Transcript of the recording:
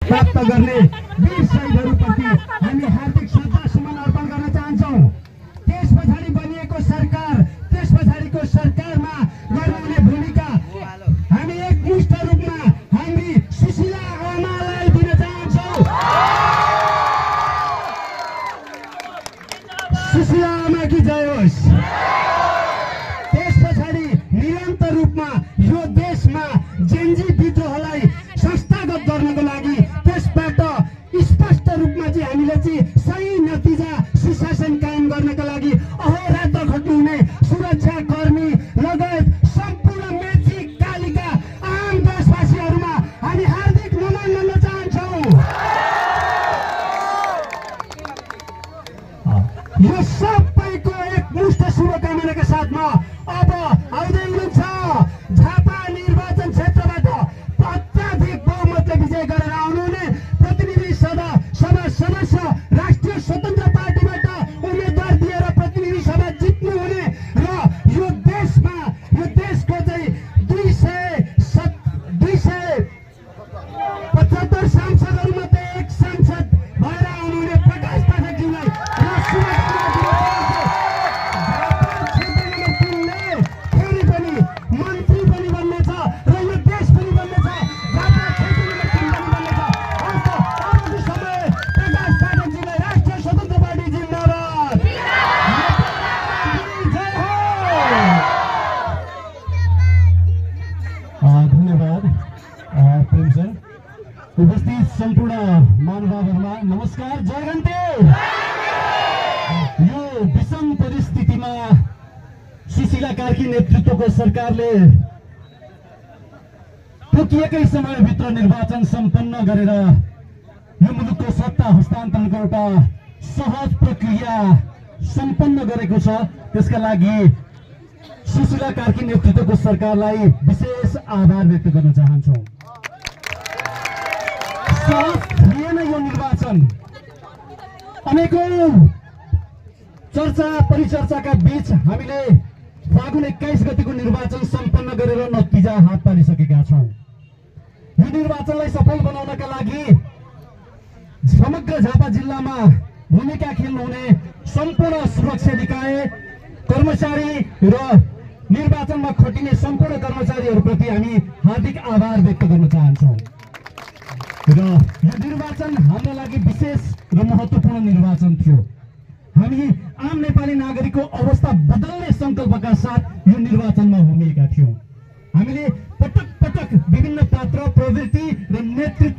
प्राप्त गर्ने वीर शहीदहरूप्रति हामी हार्दिक श्रद्धासुमन अर्पण गर्न चाहन्छौँ। त्यस पछाडि बनिएको सरकार, त्यस पछाडिको सरकारमा गर्नुहुने भूमिका हामी एकमुष्ट रूपमा हामी सुशीला आमालाई दिन चाहन्छौँ। सुशीला आमा की जय होस्। त्यस पछाडि निरन्तर रूपमा यो देशमा जेनजी विद्रोहलाई संस्थागत गर्नको लागि त्यसबाट स्पष्ट रूपमा चाहिँ हामीले चाहिँ सही नतिजा सुशासन कायम गर्नका लागि अहोरात्र खट्नुहुने सुरक्षा कर्मी लगायत सम्पूर्ण मेची कालिका आम देशवासीहरूमा हामी हार्दिक नमन गर्न चाहन्छौँ। यो सबैको एकमुष्ट शुभकामनाका साथमा अब आउँदै हुनुहुन्छ झापा निर्वाचन क्षेत्रबाट अत्याधिक बहुमतले विजय गरेर आउनुहुने प्रतिनिधि सभा सदस्य राष्ट्रिय स्वतन्त्र पार्टीबाट उम्मेदवार दिएर प्रतिनिधि सभा जित्नुहुने र यो देशमा यो देशको चाहिँ 275 सांसदहरूमध्ये एक सांसद भएर आउनुहुने प्रकाश पाठकज्यूलाई फेरि पनि मन्त्री पनि बन्नेछ र यो देश पनि बन्नेछ। झापा क्षेत्र नम्बर 3 पनि बन्नेछ। आगामी समय प्रकाश पाठकज्यूलाई राष्ट्रिय स्वतन्त्र पार्टी जिन्दाबाद। जय हो। धन्यवाद प्रेम सर। उपस्थित सम्पूर्ण महानुभावहरूमा नमस्कार, जय घन्टे। यो विषम परिस्थितिमा सुशीला कार्की नेतृत्वको सरकारले तोकिएकै समयभित्र निर्वाचन सम्पन्न गरेर यो मुलुकको सत्ता हस्तान्तरणको एउटा सहज प्रक्रिया सम्पन्न गरेको छ। त्यसका लागि सुशीला कार्की नेतृत्वको सरकारलाई विशेष आभार व्यक्त गर्न चाहन्छौँ। सहज थिएन यो निर्वाचन। अनेकौं चर्चा परिचर्चाका बीच हामीले फागुन 21 गतिको निर्वाचन सम्पन्न गरेर नतिजा हात पारिसकेका छौँ। यो निर्वाचनलाई सफल बनाउनका लागि समग्र झापा जिल्लामा भूमिका खेल्नुहुने सम्पूर्ण सुरक्षा निकाय कर्मचारी र निर्वाचनमा खटिने सम्पूर्ण कर्मचारीहरूप्रति हामी हार्दिक आभार व्यक्त गर्न चाहन्छौँ। र यो निर्वाचन हाम्रो लागि विशेष र महत्त्वपूर्ण निर्वाचन थियो। हामी आम नेपाली नागरिकको अवस्था बदल्ने संकल्पका साथ यो निर्वाचनमा उभिएका थियौँ। हामीले पटक पटक विभिन्न पात्र प्रवृत्ति र नेतृत्व